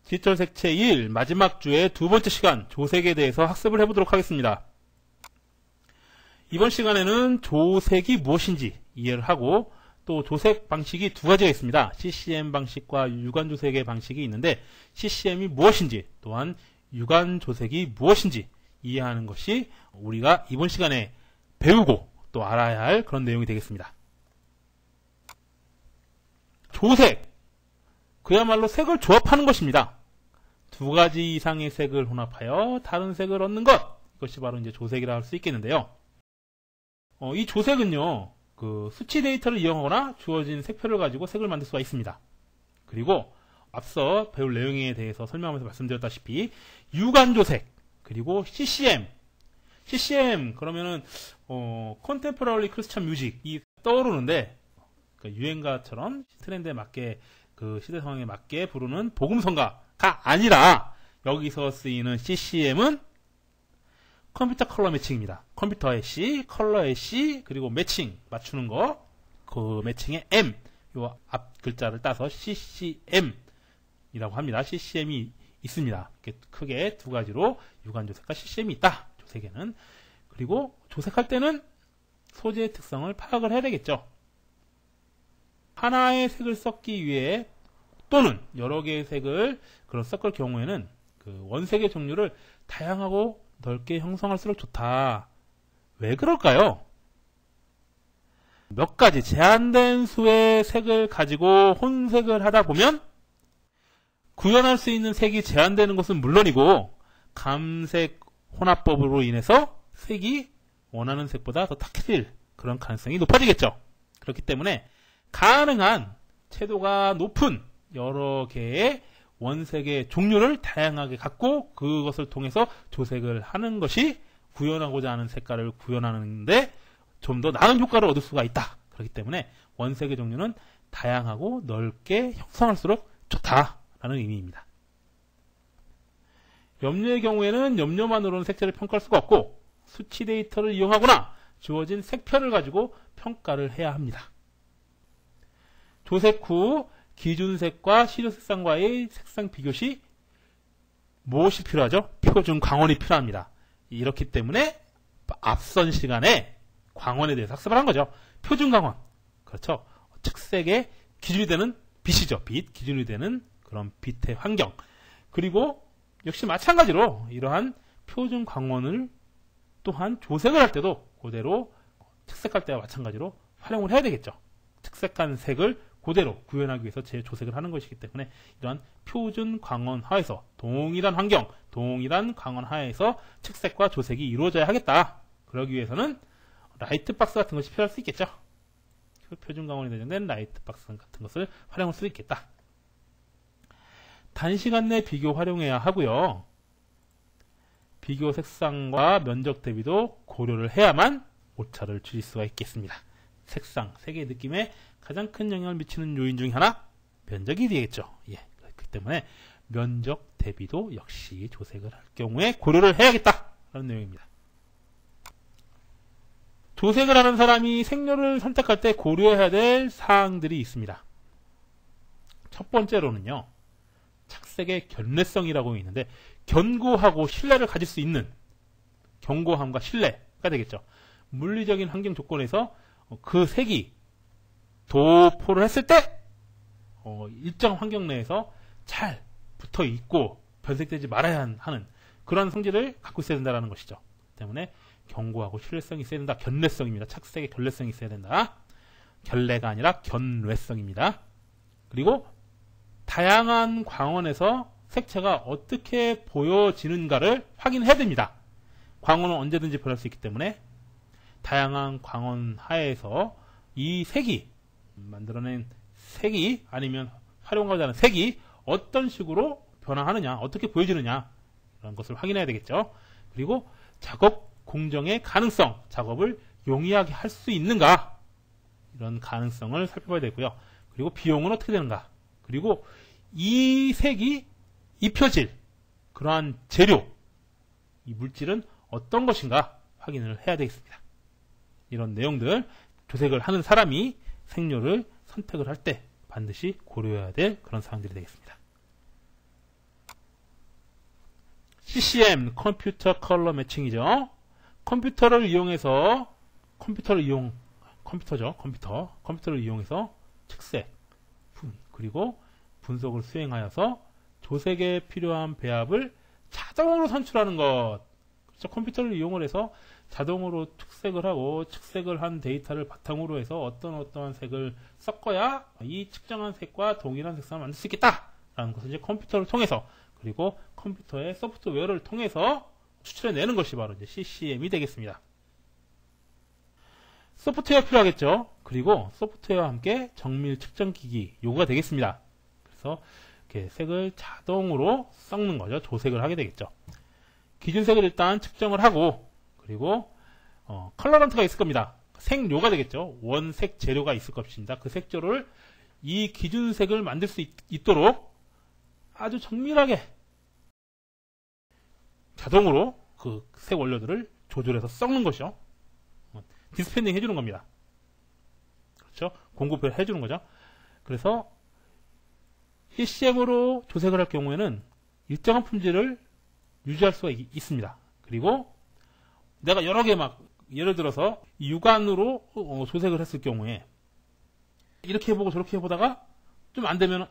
디지털 색채 1 마지막 주의 두 번째 시간 조색에 대해서 학습을 해보도록 하겠습니다. 이번 시간에는 조색이 무엇인지 이해를 하고 또 조색 방식이 두 가지가 있습니다. CCM 방식과 유관 조색의 방식이 있는데 CCM이 무엇인지 또한 유관 조색이 무엇인지 이해하는 것이 우리가 이번 시간에 배우고 또 알아야 할 그런 내용이 되겠습니다. 조색, 그야말로 색을 조합하는 것입니다. 두 가지 이상의 색을 혼합하여 다른 색을 얻는 것, 이것이 바로 이제 조색이라 할 수 있겠는데요. 이 조색은요, 수치 데이터를 이용하거나 주어진 색표를 가지고 색을 만들 수가 있습니다. 그리고 앞서 배울 내용에 대해서 설명하면서 말씀드렸다시피 유관 조색, 그리고 CCM 그러면은 Contemporary Christian Music이 떠오르는데 유행가처럼 트렌드에 맞게 그 시대 상황에 맞게 부르는 복음성가가 아니라 여기서 쓰이는 CCM은 컴퓨터 컬러 매칭입니다. 컴퓨터의 C, 컬러의 C, 그리고 매칭 맞추는 거, 그 매칭의 M, 요 앞 글자를 따서 CCM이라고 합니다. CCM이 있습니다. 이렇게 크게 두 가지로 유관 조색과 CCM이 있다. 조색에는. 그리고 조색할 때는 소재의 특성을 파악을 해야 되겠죠. 하나의 색을 섞기 위해 또는 여러 개의 색을 섞을 경우에는 그 원색의 종류를 다양하고 넓게 형성할수록 좋다. 왜 그럴까요? 몇 가지 제한된 수의 색을 가지고 혼색을 하다 보면 구현할 수 있는 색이 제한되는 것은 물론이고 감색 혼합법으로 인해서 색이 원하는 색보다 더 탁해질 그런 가능성이 높아지겠죠. 그렇기 때문에 가능한 채도가 높은 여러 개의 원색의 종류를 다양하게 갖고 그것을 통해서 조색을 하는 것이 구현하고자 하는 색깔을 구현하는데 좀 더 나은 효과를 얻을 수가 있다. 그렇기 때문에 원색의 종류는 다양하고 넓게 형성할수록 좋다라는 의미입니다. 염료의 경우에는 염료만으로는 색채를 평가할 수가 없고 수치 데이터를 이용하거나 주어진 색표를 가지고 평가를 해야 합니다. 조색 후 기준색과 시료색상과의 색상 비교 시 무엇이 필요하죠? 표준 광원이 필요합니다. 이렇기 때문에 앞선 시간에 광원에 대해서 학습을 한 거죠. 표준 광원. 그렇죠. 측색의 기준이 되는 빛이죠. 빛. 기준이 되는 그런 빛의 환경. 그리고 역시 마찬가지로 이러한 표준 광원을 또한 조색을 할 때도 그대로 측색할 때와 마찬가지로 활용을 해야 되겠죠. 측색한 색을 그대로 구현하기 위해서 재조색을 하는 것이기 때문에 이러한 표준 광원 하에서 동일한 환경, 동일한 광원 하에서 측색과 조색이 이루어져야 하겠다. 그러기 위해서는 라이트 박스 같은 것이 필요할 수 있겠죠. 표준 광원이 대장된 라이트 박스 같은 것을 활용할 수 있겠다. 단시간 내 비교 활용해야 하고요. 비교 색상과 면적 대비도 고려를 해야만 오차를 줄일 수가 있겠습니다. 색상, 색의 느낌에 가장 큰 영향을 미치는 요인 중 하나, 면적이 되겠죠. 그렇기 때문에 면적 대비도 역시 조색을 할 경우에 고려를 해야겠다라는 내용입니다. 조색을 하는 사람이 색료를 선택할 때 고려해야 될 사항들이 있습니다. 첫 번째로는요, 착색의 견례성이라고 있는데 견고하고 신뢰를 가질 수 있는 견고함과 신뢰가 되겠죠. 물리적인 환경 조건에서 그 색이 도포를 했을 때 일정 환경 내에서 잘 붙어 있고 변색되지 말아야 하는 그런 성질을 갖고 있어야 된다는 것이죠. 때문에 견고하고 신뢰성이 있어야 된다. 견례성입니다. 착색의 견례성이 있어야 된다. 견례가 아니라 견례성입니다. 그리고 다양한 광원에서 색채가 어떻게 보여지는가를 확인해야 됩니다. 광원은 언제든지 변할 수 있기 때문에 다양한 광원 하에서 이 색이 만들어낸 색이 아니면 활용하고자 하는 색이 어떤 식으로 변화하느냐, 어떻게 보여지느냐 이런 것을 확인해야 되겠죠. 그리고 작업 공정의 가능성, 작업을 용이하게 할 수 있는가 이런 가능성을 살펴봐야 되고요. 그리고 비용은 어떻게 되는가, 그리고 이 색이 입혀질 그러한 재료, 이 물질은 어떤 것인가 확인을 해야 되겠습니다. 이런 내용들 조색을 하는 사람이 색료를 선택을 할 때 반드시 고려해야 될 그런 사항들이 되겠습니다. CCM, 컴퓨터 컬러 매칭이죠. 컴퓨터를 이용해서, 컴퓨터를 이용해서 측색, 그리고 분석을 수행하여서 조색에 필요한 배합을 자동으로 산출하는 것. 그렇죠? 컴퓨터를 이용을 해서 자동으로 측색을 하고, 측색을 한 데이터를 바탕으로 해서 어떠한 색을 섞어야 이 측정한 색과 동일한 색상을 만들 수 있겠다라는 것을 이제 컴퓨터를 통해서, 그리고 컴퓨터의 소프트웨어를 통해서 추출해내는 것이 바로 이제 CCM이 되겠습니다. 소프트웨어 필요하겠죠. 그리고 소프트웨어와 함께 정밀 측정기기 요구가 되겠습니다. 그래서 이렇게 색을 자동으로 섞는 거죠. 조색을 하게 되겠죠. 기준색을 일단 측정을 하고, 그리고 컬러런트가 있을 겁니다. 색료가 되겠죠. 원색 재료가 있을 것입니다. 그 색조를 이 기준색을 만들 수 있도록 아주 정밀하게 자동으로 그 색 원료들을 조절해서 섞는 것이죠. 디스펜딩 해주는 겁니다. 그렇죠? 공급을 해주는 거죠. 그래서 CCM으로 조색을 할 경우에는 일정한 품질을 유지할 수가 있습니다. 그리고 내가 여러 개 예를 들어서 육안으로 조색을 했을 경우에 이렇게 해보고 저렇게 해보다가 좀 안 되면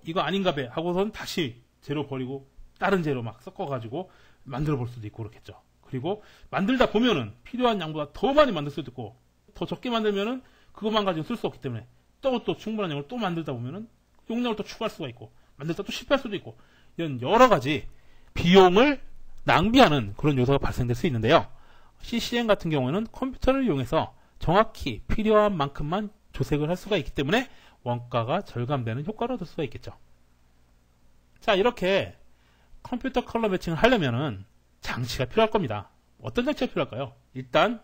이거 아닌가 봐 하고선 다시 재료 버리고 다른 재료 섞어가지고 만들어 볼 수도 있고 그렇겠죠. 그리고 만들다 보면은 필요한 양보다 더 많이 만들 수도 있고, 더 적게 만들면은 그것만 가지고 쓸 수 없기 때문에 또 충분한 양을 또 만들다 보면은 용량을 또 추가할 수가 있고, 만들다 또 실패할 수도 있고, 이런 여러 가지 비용을 낭비하는 그런 요소가 발생될 수 있는데요. CCM 같은 경우에는 컴퓨터를 이용해서 정확히 필요한 만큼만 조색을 할 수가 있기 때문에 원가가 절감되는 효과를 얻을 수가 있겠죠. 자, 이렇게 컴퓨터 컬러 매칭을 하려면은 장치가 필요할 겁니다. 어떤 장치가 필요할까요? 일단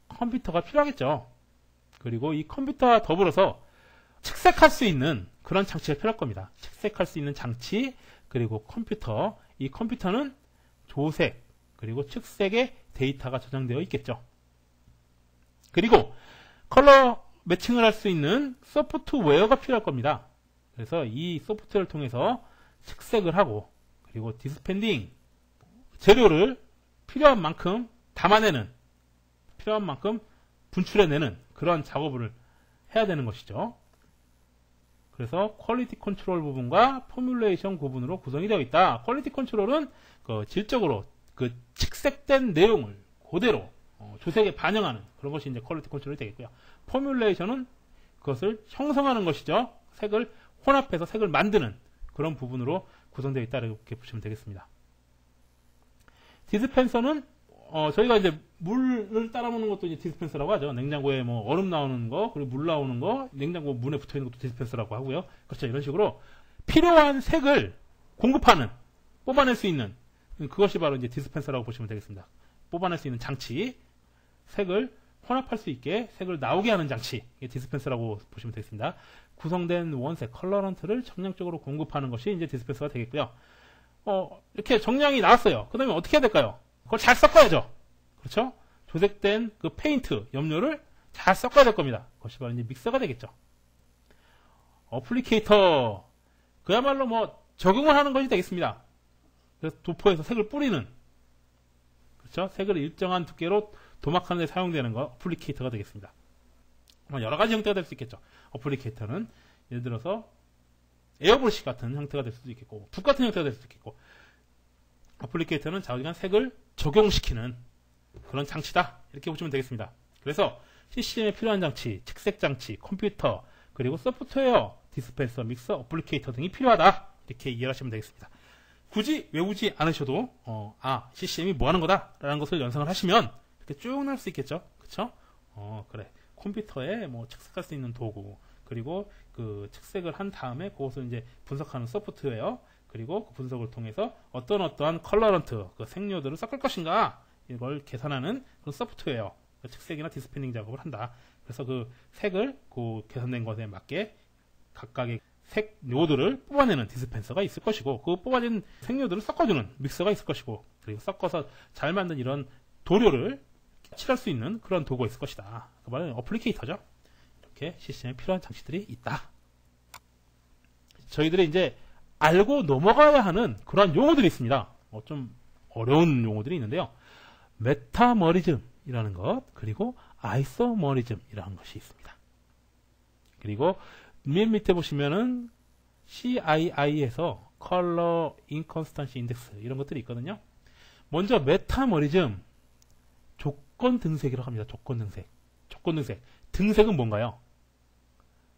컴퓨터가 필요하겠죠. 그리고 이 컴퓨터와 더불어서 측색할 수 있는 그런 장치가 필요할 겁니다. 측색할 수 있는 장치, 그리고 컴퓨터. 이 컴퓨터는 조색, 그리고 측색의 데이터가 저장되어 있겠죠. 그리고 컬러 매칭을 할 수 있는 소프트웨어가 필요할 겁니다. 그래서 이 소프트웨어를 통해서 측색을 하고, 그리고 디스펜딩, 재료를 필요한 만큼 담아내는, 필요한 만큼 분출해내는 그런 작업을 해야 되는 것이죠. 그래서 퀄리티 컨트롤 부분과 포뮬레이션 부분으로 구성이 되어 있다. 퀄리티 컨트롤은 질적으로 그 측색된 내용을 그대로 조색에 반영하는 그런 것이 이제 퀄리티 컨트롤이 되겠고요. 포뮬레이션은 그것을 형성하는 것이죠. 색을 혼합해서 색을 만드는 그런 부분으로 구성되어 있다 이렇게 보시면 되겠습니다. 디스펜서는 저희가 이제 물을 따라 먹는 것도 이제 디스펜서라고 하죠. 냉장고에 얼음 나오는 거, 그리고 물 나오는 거, 냉장고 문에 붙어 있는 것도 디스펜서라고 하고요. 그렇죠. 이런 식으로 필요한 색을 공급하는, 뽑아낼 수 있는 그것이 바로 이제 디스펜서라고 보시면 되겠습니다. 뽑아낼 수 있는 장치, 색을 혼합할 수 있게 색을 나오게 하는 장치, 이게 디스펜서라고 보시면 되겠습니다. 구성된 원색 컬러런트를 정량적으로 공급하는 것이 이제 디스펜서가 되겠고요. 이렇게 정량이 나왔어요. 그 다음에 어떻게 해야 될까요? 그걸 잘 섞어야죠. 그렇죠? 조색된 그 페인트, 염료를 잘 섞어야 될 겁니다. 그것이 바로 이제 믹서가 되겠죠. 어플리케이터, 그야말로 적용을 하는 것이 되겠습니다. 그래서 도포해서 색을 뿌리는, 그렇죠? 색을 일정한 두께로 도막하는 데 사용되는 거, 어플리케이터가 되겠습니다. 여러 가지 형태가 될 수 있겠죠. 어플리케이터는 예를 들어서 에어브러시 같은 형태가 될 수도 있겠고, 붓 같은 형태가 될 수도 있겠고, 어플리케이터는 자기가 색을 적용시키는 그런 장치다 이렇게 보시면 되겠습니다. 그래서 CCM에 필요한 장치, 측색 장치, 컴퓨터, 그리고 소프트웨어, 디스펜서, 믹서, 어플리케이터 등이 필요하다 이렇게 이해하시면 되겠습니다. 굳이 외우지 않으셔도 CCM이 뭐 하는 거다 라는 것을 연상을 하시면 이렇게 쭉 나올 수 있겠죠. 그쵸? 그래. 컴퓨터에 측색할 수 있는 도구, 그리고 그 측색을 한 다음에 그것을 이제 분석하는 소프트웨어, 그리고 그 분석을 통해서 어떠한 컬러런트, 그 색료들을 섞을 것인가, 이걸 계산하는 그런 소프트웨어, 그 측색이나 디스펜딩 작업을 한다. 그래서 그 색을 그 계산된 것에 맞게 각각의 색료들을 뽑아내는 디스펜서가 있을 것이고, 그 뽑아낸 색료들을 섞어주는 믹서가 있을 것이고, 그리고 섞어서 잘 만든 이런 도료를 칠할 수 있는 그런 도구가 있을 것이다. 그 말은 어플리케이터죠. 이렇게 CCM에 필요한 장치들이 있다. 저희들이 이제 알고 넘어가야 하는 그러한 용어들이 있습니다. 좀 어려운 용어들이 있는데요. 메타머리즘이라는 것, 그리고 아이소머리즘이라는 것이 있습니다. 그리고 맨 밑에 보시면은 CII에서 컬러 인컨스턴시 인덱스 이런 것들이 있거든요. 먼저 메타머리즘, 조건 등색이라고 합니다. 조건 등색. 조건 등색. 등색은 뭔가요?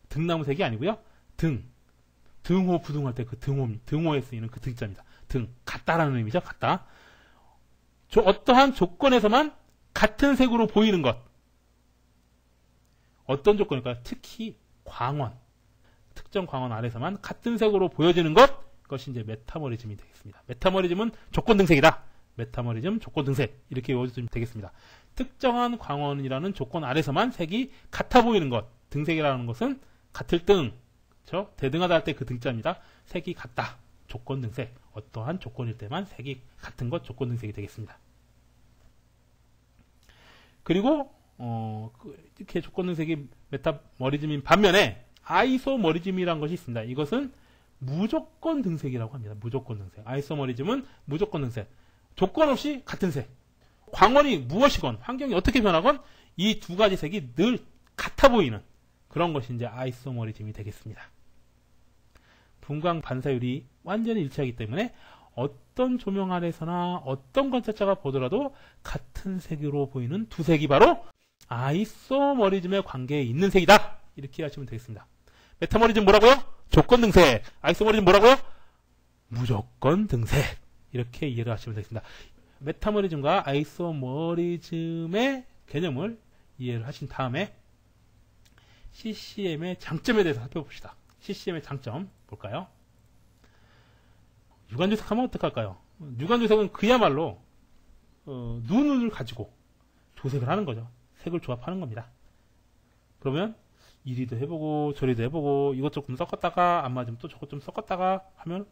등나무색이 아니고요. 등호 부등할 때 그 등호에 쓰이는 그 등자입니다. 등. 같다라는 의미죠. 같다. 어떠한 조건에서만 같은 색으로 보이는 것. 어떤 조건일까요? 특히 광원. 특정 광원 아래서만 같은 색으로 보여지는 것. 그것이 이제 메타머리즘이 되겠습니다. 메타머리즘은 조건 등색이다. 메타머리즘, 조건 등색. 이렇게 외워주시면 되겠습니다. 특정한 광원이라는 조건 아래서만 색이 같아 보이는 것. 등색이라는 것은 같을 등. 그렇죠? 대등하다 할 때 그 등자입니다. 색이 같다. 조건 등색. 어떠한 조건일 때만 색이 같은 것, 조건 등색이 되겠습니다. 그리고 이렇게 조건 등색이 메타머리즘인 반면에 아이소머리즘이라는 것이 있습니다. 이것은 무조건 등색이라고 합니다. 무조건 등색. 아이소머리즘은 무조건 등색. 조건 없이 같은 색. 광원이 무엇이건 환경이 어떻게 변하건 이 두 가지 색이 늘 같아 보이는 그런 것이 이제 아이소머리즘이 되겠습니다. 분광 반사율이 완전히 일치하기 때문에 어떤 조명 아래서나 어떤 관찰자가 보더라도 같은 색으로 보이는 두 색이 바로 아이소머리즘의 관계에 있는 색이다. 이렇게 하시면 되겠습니다. 메타머리즘 뭐라고요? 조건 등색. 아이소머리즘 뭐라고요? 무조건 등색. 이렇게 이해를 하시면 되겠습니다. 메타머리즘과 아이소머리즘의 개념을 이해를 하신 다음에 CCM의 장점에 대해서 살펴봅시다. CCM의 장점 볼까요? 유관조색하면 어떡할까요? 유관조색은 그야말로 눈을 가지고 조색을 하는 거죠. 색을 조합하는 겁니다. 그러면 이리도 해보고 저리도 해보고 이것 조금 섞었다가 안 맞으면 또 저것 좀 섞었다가 하면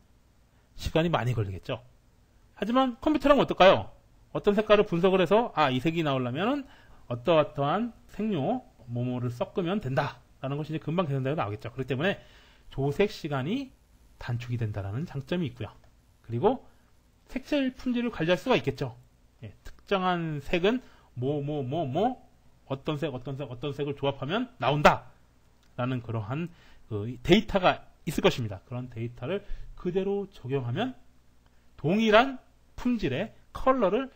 시간이 많이 걸리겠죠. 하지만 컴퓨터랑 어떨까요? 어떤 색깔을 분석을 해서 이 색이 나오려면 어떠한 색료 뭐뭐를 섞으면 된다라는 것이 이제 금방 계산되어 나오겠죠. 그렇기 때문에 조색 시간이 단축이 된다는 장점이 있고요. 그리고 색칠 품질을 관리할 수가 있겠죠. 특정한 색은 어떤 색을 조합하면 나온다라는 그러한 데이터가 있을 것입니다. 그런 데이터를 그대로 적용하면 동일한 품질의 컬러를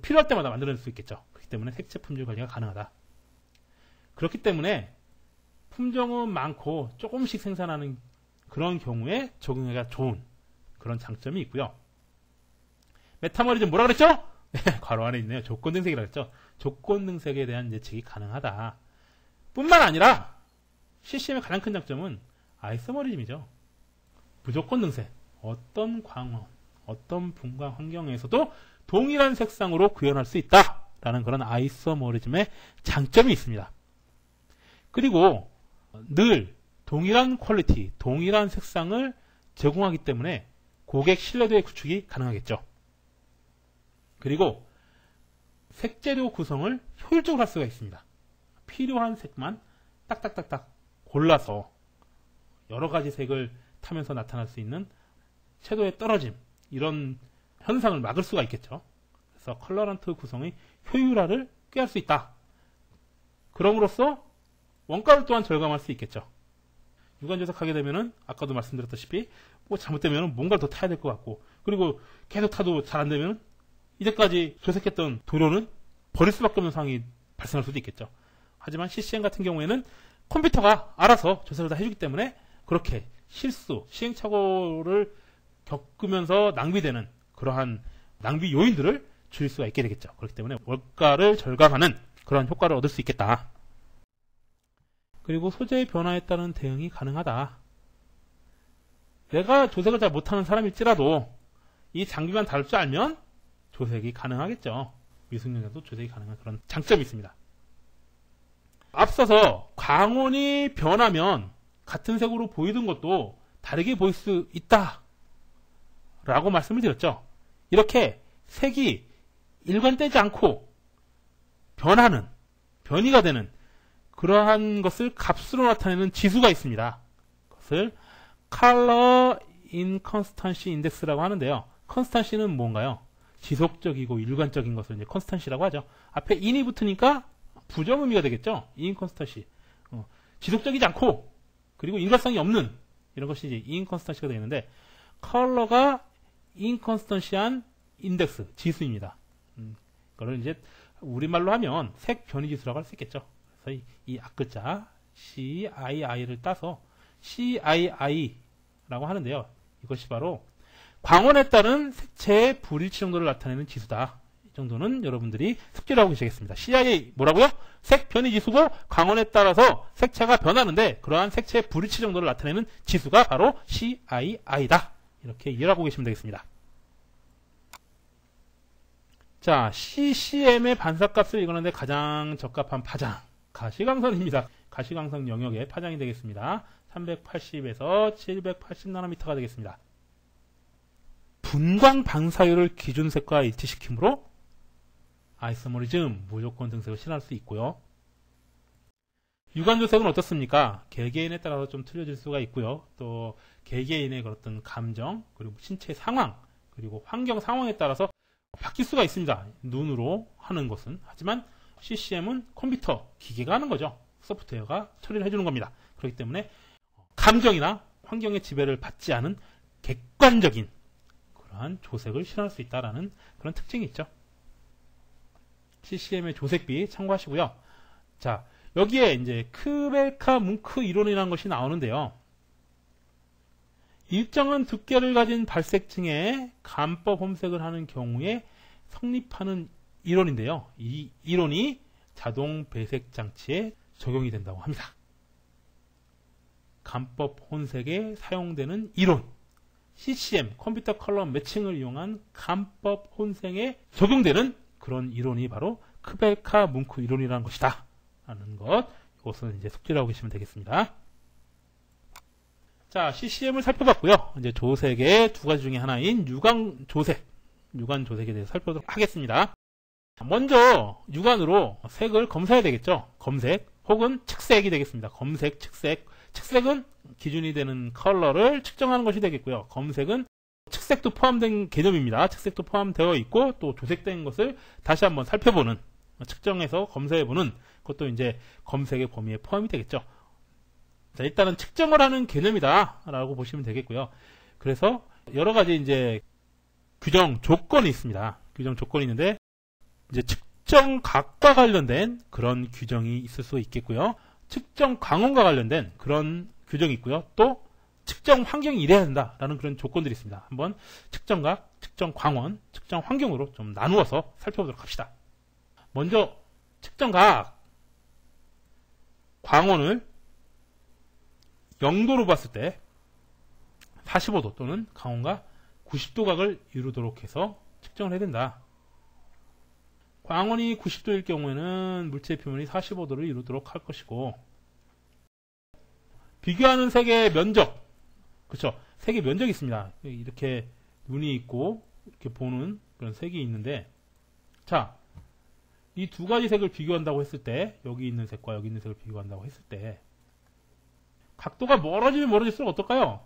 필요할 때마다 만들어낼 수 있겠죠. 그렇기 때문에 색채 품질 관리가 가능하다. 그렇기 때문에 품종은 많고 조금씩 생산하는 그런 경우에 적용하기가 좋은 그런 장점이 있고요. 메타머리즘 뭐라 그랬죠? 네, 괄호 안에 있네요. 조건 등색이라고 했죠. 조건 등색에 대한 예측이 가능하다. 뿐만 아니라 CCM의 가장 큰 장점은 아이소머리즘이죠. 무조건 등색. 어떤 광원, 어떤 분광 환경에서도 동일한 색상으로 구현할 수 있다라는 그런 아이소머리즘의 장점이 있습니다. 그리고 늘 동일한 퀄리티, 동일한 색상을 제공하기 때문에 고객 신뢰도의 구축이 가능하겠죠. 그리고 색재료 구성을 효율적으로 할 수가 있습니다. 필요한 색만 딱딱딱딱 골라서 여러 가지 색을 타면서 나타날 수 있는 채도의 떨어짐, 이런 현상을 막을 수가 있겠죠. 그래서 컬러런트 구성의 효율화를 꾀할 수 있다. 그럼으로써 원가를 또한 절감할 수 있겠죠. 유관조색하게 되면은 아까도 말씀드렸다시피 잘못되면 뭔가를 더 타야 될 것 같고, 그리고 계속 타도 잘 안 되면 이제까지 조색했던 도료는 버릴 수밖에 없는 상황이 발생할 수도 있겠죠. 하지만 CCM 같은 경우에는 컴퓨터가 알아서 조색을 다 해주기 때문에 그렇게 실수, 시행착오를 겪으면서 낭비되는 그러한 낭비 요인들을 줄일 수가 있게 되겠죠. 그렇기 때문에 원가를 절감하는 그런 효과를 얻을 수 있겠다. 그리고 소재의 변화에 따른 대응이 가능하다. 내가 조색을 잘 못하는 사람일지라도 이 장비만 다룰 줄 알면 조색이 가능하겠죠. 미숙년자도 조색이 가능한 그런 장점이 있습니다. 앞서서 광원이 변하면 같은 색으로 보이던 것도 다르게 보일 수 있다 라고 말씀을 드렸죠. 이렇게 색이 일관되지 않고 변이가 되는 그러한 것을 값으로 나타내는 지수가 있습니다. 그것을 Color 인컨스턴시 인덱스라고 하는데요. 컨스턴시는 뭔가요? 지속적이고 일관적인 것을 이제 컨스턴시라고 하죠. 앞에 in이 붙으니까 부정 의미가 되겠죠. 인컨스턴시. 지속적이지 않고 그리고 일관성이 없는 이런 것이 이제 인컨스턴시가 되는데 컬러가 인컨스턴시한 인덱스 지수입니다. 이거를 이제 우리말로 하면 색 변이 지수라고 할 수 있겠죠. 그래서 이 앞글자 CII를 따서 CII라고 하는데요. 이것이 바로 광원에 따른 색채의 불일치 정도를 나타내는 지수다. 이 정도는 여러분들이 숙지를 하고 계시겠습니다. CII 뭐라고요? 색 변이 지수고 광원에 따라서 색채가 변하는데 그러한 색채의 불일치 정도를 나타내는 지수가 바로 CII다. 이렇게 이해를 하고 계시면 되겠습니다. 자, CCM의 반사값을 이거는데 가장 적합한 파장 가시광선입니다. 가시광선 영역의 파장이 되겠습니다. 380에서 780나노미터가 되겠습니다. 분광 방사율을 기준색과 일치시키므로 아이소모리즘, 무조건 등색을 실현할 수 있고요. 유관조색은 어떻습니까? 개개인에 따라서 좀 틀려질 수가 있고요. 또 개개인의 어떤 감정, 그리고 신체 상황, 그리고 환경 상황에 따라서 바뀔 수가 있습니다. 눈으로 하는 것은. 하지만 CCM은 컴퓨터, 기계가 하는 거죠. 소프트웨어가 처리를 해주는 겁니다. 그렇기 때문에 감정이나 환경의 지배를 받지 않은 객관적인 그러한 조색을 실현할 수 있다는 그런 특징이 있죠. CCM의 조색비 참고하시고요. 자, 여기에 이제 크벨카 뭉크 이론이라는 것이 나오는데요. 일정한 두께를 가진 발색층에 간법 홈색을 하는 경우에 성립하는 이론인데요. 이 이론이 자동 배색 장치에 적용이 된다고 합니다. 간법 혼색에 사용되는 이론, CCM, 컴퓨터 컬러 매칭을 이용한 간법 혼색에 적용되는 그런 이론이 바로 크벨카 뭉크 이론이라는 것이다. 라는 것, 이것은 이제 숙지를 하고 계시면 되겠습니다. 자, CCM을 살펴봤고요. 이제 조색의 두 가지 중에 하나인 유관 조색에 대해서 살펴보도록 하겠습니다. 먼저 유관으로 색을 검사해야 되겠죠. 검색 혹은 측색이 되겠습니다. 검색, 측색. 측색은 기준이 되는 컬러를 측정하는 것이 되겠고요. 검색은 측색도 포함된 개념입니다. 측색도 포함되어 있고 또 조색된 것을 다시 한번 살펴보는, 측정해서 검사해보는 것도 이제 검색의 범위에 포함이 되겠죠. 자, 일단은 측정을 하는 개념이다 라고 보시면 되겠고요. 그래서 여러 가지 이제 규정 조건이 있습니다. 규정 조건이 있는데 이제 측정각과 관련된 그런 규정이 있을 수 있겠고요. 측정 광원과 관련된 그런 규정이 있고요. 또 측정 환경이 이래야 된다라는 그런 조건들이 있습니다. 한번 측정각, 측정 광원, 측정 환경으로 좀 나누어서 살펴보도록 합시다. 먼저 측정각 광원을 0도로 봤을 때 45도 또는 광원과 90도 각을 이루도록 해서 측정을 해야 된다. 광원이 90도일 경우에는 물체의 표면이 45도를 이루도록 할 것이고, 비교하는 색의 면적, 그렇죠? 색의 면적이 있습니다. 이렇게 눈이 있고 이렇게 보는 그런 색이 있는데, 자, 이 두 가지 색을 비교한다고 했을 때, 여기 있는 색과 여기 있는 색을 비교한다고 했을 때 각도가 멀어지면 멀어질수록 어떨까요?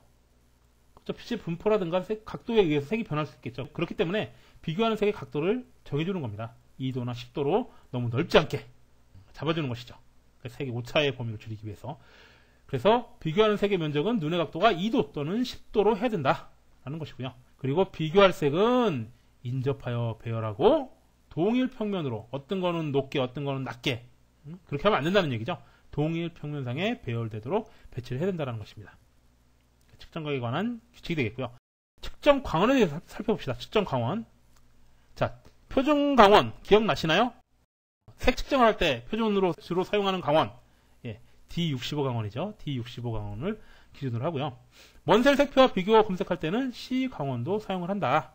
그렇죠? 빛의 분포라든가 각도에 의해서 색이 변할 수 있겠죠. 그렇기 때문에 비교하는 색의 각도를 정해주는 겁니다. 2도나 10도로 너무 넓지 않게 잡아주는 것이죠. 색의 오차의 범위를 줄이기 위해서. 그래서 비교하는 색의 면적은 눈의 각도가 2도 또는 10도로 해야 된다라는 것이고요. 그리고 비교할 색은 인접하여 배열하고 동일 평면으로, 어떤 거는 높게 어떤 거는 낮게, 그렇게 하면 안 된다는 얘기죠. 동일 평면상에 배열되도록 배치를 해야 된다는 것입니다. 측정각에 관한 규칙이 되겠고요. 측정 광원에 대해서 살펴봅시다. 측정 광원. 자, 표준 광원 기억나시나요? 색 측정을 할 때 표준으로 주로 사용하는 광원, D65 광원이죠. D65 광원을 기준으로 하고요. 먼셀 색표와 비교 검색할 때는 C 광원도 사용을 한다.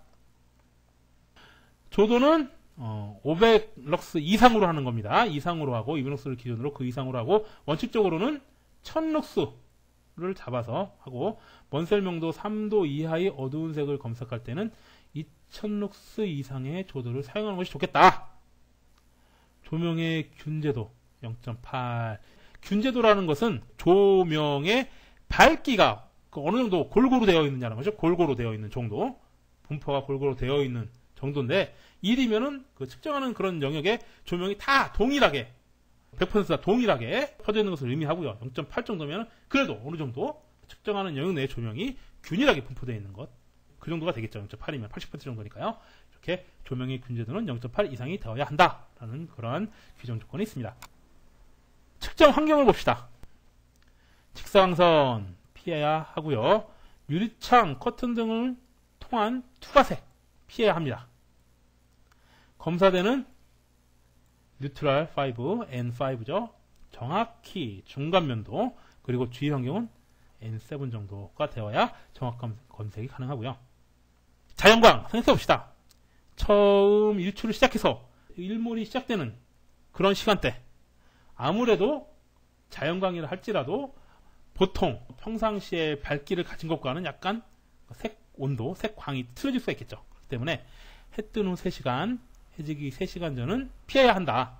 조도는 500럭스 이상으로 하는 겁니다. 이상으로 하고 200럭스를 기준으로 그 이상으로 하고, 원칙적으로는 1000럭스를 잡아서 하고, 먼셀 명도 3도 이하의 어두운 색을 검색할 때는 2000럭스 이상의 조도를 사용하는 것이 좋겠다. 조명의 균제도 0.8. 균제도라는 것은 조명의 밝기가 그 어느 정도 골고루 되어 있느냐는 거죠. 골고루 되어 있는 정도. 분포가 골고루 되어 있는 정도인데 1이면은 그 측정하는 그런 영역에 조명이 다 동일하게 100%다 동일하게 퍼져 있는 것을 의미하고요. 0.8 정도면 그래도 어느 정도 측정하는 영역 내의 조명이 균일하게 분포되어 있는 것. 그 정도가 되겠죠. 0.8이면 80% 정도니까요. 이렇게 조명의 균제도는 0.8 이상이 되어야 한다라는 그러한 규정 조건이 있습니다. 측정 환경을 봅시다. 직사광선 피해야 하고요. 유리창, 커튼 등을 통한 투과색 피해야 합니다. 검사대는 뉴트럴 5, N5죠. 정확히 중간면도 그리고 주위 환경은 N7 정도가 되어야 정확한 검색이 가능하고요. 자연광 생각해봅시다. 처음 일출을 시작해서 일몰이 시작되는 그런 시간대 아무래도 자연광이라 할지라도 보통 평상시에 밝기를 가진 것과는 약간 색 온도, 색광이 틀어질 수가 있겠죠. 그렇기 때문에 해 뜬 후 3시간, 해지기 3시간 전은 피해야 한다.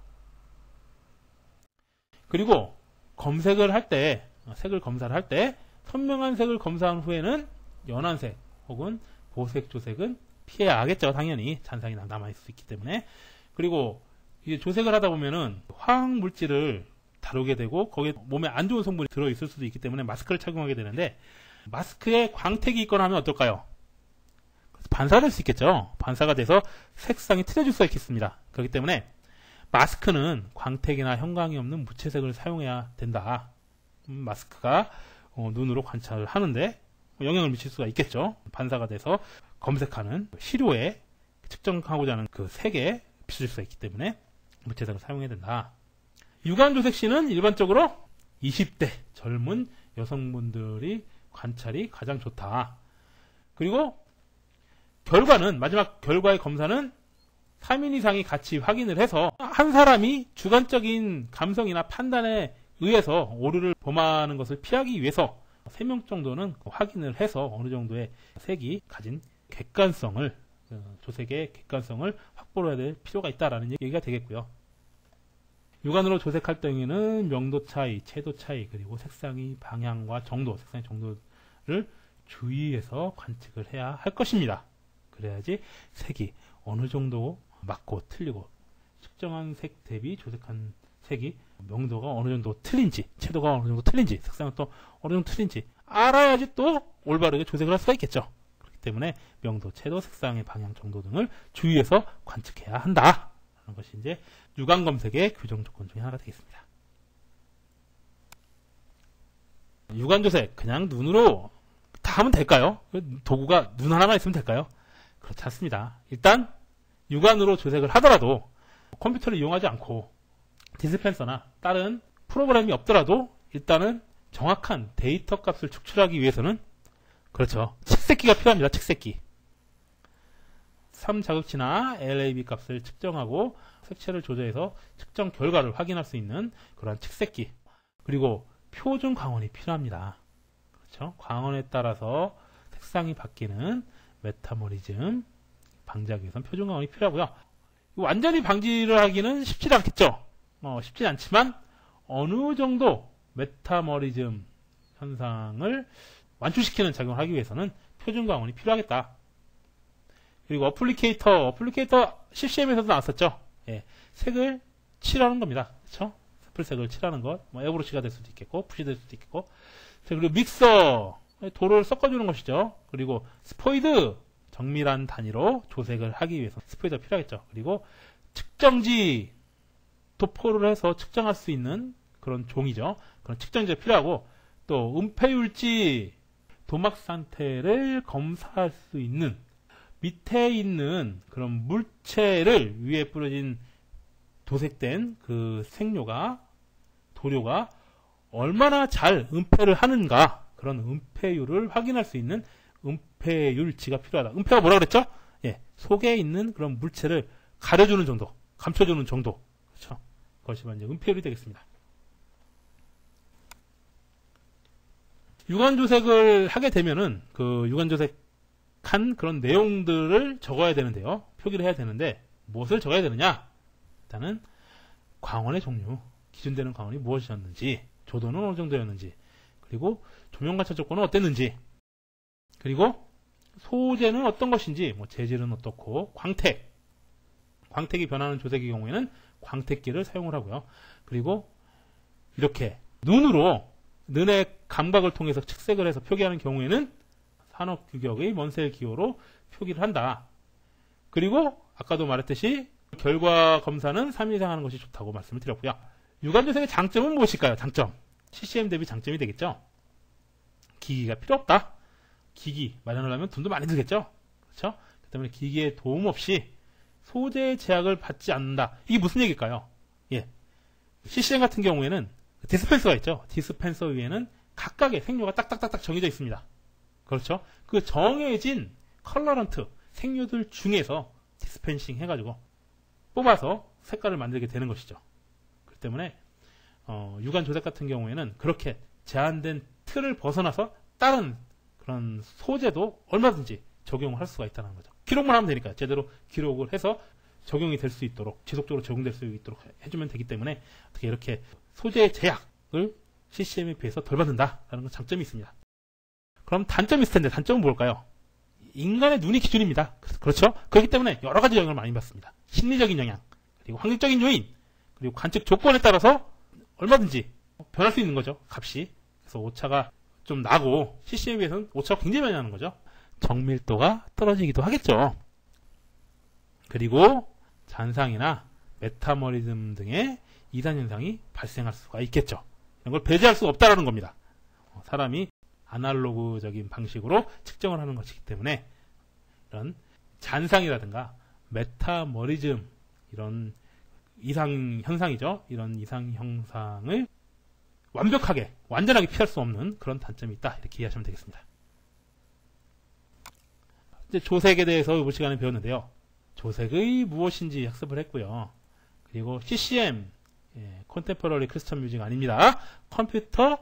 그리고 검색을 할 때, 색을 검사를 할 때 선명한 색을 검사한 후에는 연한 색 혹은 보색, 조색은 피해야 하겠죠. 당연히 잔상이 남아있을 수 있기 때문에. 그리고 이게 조색을 하다 보면은 화학 물질을 다루게 되고 거기에 몸에 안 좋은 성분이 들어있을 수도 있기 때문에 마스크를 착용하게 되는데 마스크에 광택이 있거나 하면 어떨까요? 반사될 수 있겠죠. 반사가 돼서 색상이 틀어질 수가 있겠습니다. 그렇기 때문에 마스크는 광택이나 형광이 없는 무채색을 사용해야 된다. 마스크가 눈으로 관찰을 하는데 영향을 미칠 수가 있겠죠. 반사가 돼서 검색하는 시료에 측정하고자 하는 그 색에 비칠 수가 있기 때문에 무채색을 사용해야 된다. 육안조색시는 일반적으로 20대 젊은 여성분들이 관찰이 가장 좋다. 그리고 결과는 마지막 결과의 검사는 3인 이상이 같이 확인을 해서 한 사람이 주관적인 감성이나 판단에 의해서 오류를 범하는 것을 피하기 위해서 3명 정도는 확인을 해서 어느 정도의 색이 가진 객관성을 조색의 객관성을 확보해야 될 필요가 있다라는 얘기가 되겠고요. 육안으로 조색할 경우에는 명도 차이, 채도 차이, 그리고 색상의 방향과 정도, 색상의 정도를 주의해서 관측을 해야 할 것입니다. 그래야지 색이 어느 정도 맞고 틀리고 측정한 색 대비 조색한 색이 명도가 어느 정도 틀린지, 채도가 어느 정도 틀린지, 색상은 또 어느 정도 틀린지 알아야지 또 올바르게 조색을 할 수가 있겠죠. 그렇기 때문에 명도, 채도, 색상의 방향, 정도 등을 주의해서 관측해야 한다. 라는 것이 이제 육안 검색의 규정 조건 중에 하나가 되겠습니다. 육안 조색 그냥 눈으로 다 하면 될까요? 도구가 눈 하나만 있으면 될까요? 그렇지 않습니다. 일단 육안으로 조색을 하더라도 컴퓨터를 이용하지 않고 디스펜서나 다른 프로그램이 없더라도 일단은 정확한 데이터 값을 축출하기 위해서는 그렇죠. 칙색기가 필요합니다. 칙색기. 3자극치나 LAB 값을 측정하고 색채를 조절해서 측정 결과를 확인할 수 있는 그런 칙색기. 그리고 표준 광원이 필요합니다. 그렇죠. 광원에 따라서 색상이 바뀌는 메타모리즘 방지하기 위해서는 표준 광원이 필요하고요. 완전히 방지를 하기는 쉽지 않겠죠. 쉽지 않지만 어느 정도 메타모리즘 현상을 완충시키는 작용을 하기 위해서는 표준 광원이 필요하겠다. 그리고 어플리케이터 CCM에서도 나왔었죠. 예, 색을 칠하는 겁니다. 그렇죠? 스플색을 칠하는 것, 에브로시가 될 수도 있겠고, 붓이 될 수도 있겠고. 그리고 믹서, 도를 섞어주는 것이죠. 그리고 스포이드, 정밀한 단위로 조색을 하기 위해서 스포이드가 필요하겠죠. 그리고 측정지, 도포를 해서 측정할 수 있는 그런 종이죠. 그런 측정지가 필요하고, 또 은폐율지, 도막 상태를 검사할 수 있는 밑에 있는 그런 물체를 위에 뿌려진 도색된 그 색료가, 도료가 얼마나 잘 은폐를 하는가, 그런 은폐율을 확인할 수 있는 은폐율지가 필요하다. 은폐가 뭐라 그랬죠? 예, 속에 있는 그런 물체를 가려주는 정도, 감춰주는 정도. 그렇죠? 그것이 이제 은폐율이 되겠습니다. 육안조색을 하게 되면은 그 육안조색한 그런 내용들을 적어야 되는데요. 표기를 해야 되는데 무엇을 적어야 되느냐? 일단은 광원의 종류, 기준되는 광원이 무엇이었는지, 조도는 어느 정도였는지, 그리고 조명관찰 조건은 어땠는지, 그리고 소재는 어떤 것인지, 뭐 재질은 어떻고, 광택이 변하는 조색의 경우에는 광택기를 사용을 하고요. 그리고 이렇게 눈으로 눈의 감각을 통해서 측색을 해서 표기하는 경우에는 산업규격의 먼셀 기호로 표기를 한다. 그리고 아까도 말했듯이 결과 검사는 3일 이상 하는 것이 좋다고 말씀을 드렸고요. 육안조색의 장점은 무엇일까요? 장점. CCM 대비 장점이 되겠죠. 기기가 필요 없다. 기기 마련하려면 돈도 많이 들겠죠. 그렇죠? 그 때문에 기기의 도움 없이 소재의 제약을 받지 않는다. 이게 무슨 얘기일까요? 예. CCM 같은 경우에는 디스펜서가 있죠. 디스펜서 위에는 각각의 색료가 딱딱딱딱 정해져 있습니다. 그렇죠? 그 정해진 컬러런트, 색료들 중에서 디스펜싱 해가지고 뽑아서 색깔을 만들게 되는 것이죠. 그렇기 때문에 육안 조색 같은 경우에는 그렇게 제한된 틀을 벗어나서 다른 그런 소재도 얼마든지 적용을 할 수가 있다는 거죠. 기록만 하면 되니까 제대로 기록을 해서 적용이 될 수 있도록, 지속적으로 적용될 수 있도록 해주면 되기 때문에 어떻게 이렇게 소재의 제약을 CCM에 비해서 덜 받는다라는 건 장점이 있습니다. 그럼 단점이 있을 텐데 단점은 뭘까요? 인간의 눈이 기준입니다. 그렇죠? 그렇기 때문에 여러 가지 영향을 많이 받습니다. 심리적인 영향, 그리고 환경적인 요인, 그리고 관측 조건에 따라서 얼마든지 변할 수 있는 거죠. 값이. 그래서 오차가 좀 나고 CCM에 비해서는 오차가 굉장히 많이 나는 거죠. 정밀도가 떨어지기도 하겠죠. 그리고 잔상이나 메타머리즘 등의 이산현상이 발생할 수가 있겠죠. 이런 걸 배제할 수가 없다는 겁니다. 사람이 아날로그적인 방식으로 측정을 하는 것이기 때문에 이런 잔상이라든가 메타머리즘, 이런 이상 현상이죠. 이런 이상 현상을 완벽하게, 완전하게 피할 수 없는 그런 단점이 있다. 이렇게 이해하시면 되겠습니다. 이제 조색에 대해서 이번 시간에 배웠는데요. 조색의 무엇인지 학습을 했고요. 그리고 CCM, 컨템포러리 크리스천 뮤직 아닙니다. 컴퓨터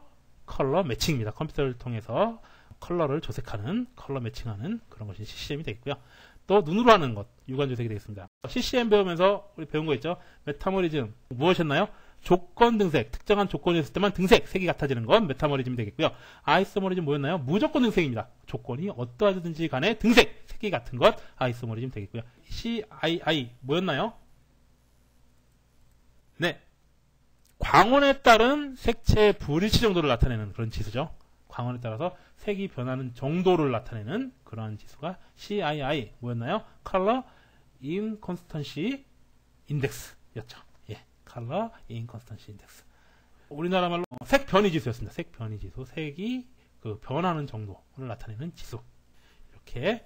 컬러 매칭입니다. 컴퓨터를 통해서 컬러를 조색하는, 컬러 매칭하는 그런 것이 CCM이 되겠고요. 또 눈으로 하는 것, 육안 조색이 되겠습니다. CCM 배우면서 우리 배운 거 있죠? 메타머리즘 무엇이었나요? 조건 등색, 특정한 조건이 있을 때만 등색, 색이 같아지는 건 메타머리즘이 되겠고요. 아이소머리즘 뭐였나요? 무조건 등색입니다. 조건이 어떠하든지 간에 등색, 색이 같은 것, 아이소머리즘 되겠고요. CII 뭐였나요? 네, 광원에 따른 색채의 불일치 정도를 나타내는 그런 지수죠. 광원에 따라서 색이 변하는 정도를 나타내는 그러한 지수가 CII 뭐였나요? Color Inconstancy Index였죠. 예, Color Inconstancy Index. 우리나라 말로 색 변이 지수였습니다. 색 변이 지수, 색이 그 변하는 정도를 나타내는 지수. 이렇게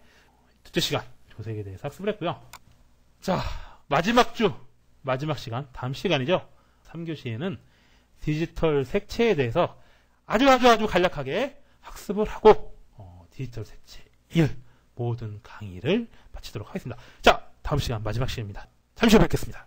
둘째 시간 조색에 대해서 학습을 했고요. 자, 마지막 시간, 다음 시간이죠. 3교시에는 디지털 색채에 대해서 아주 간략하게 학습을 하고 디지털 색채 1 모든 강의를 마치도록 하겠습니다. 자, 다음 시간 마지막 시간입니다. 잠시 후에 뵙겠습니다.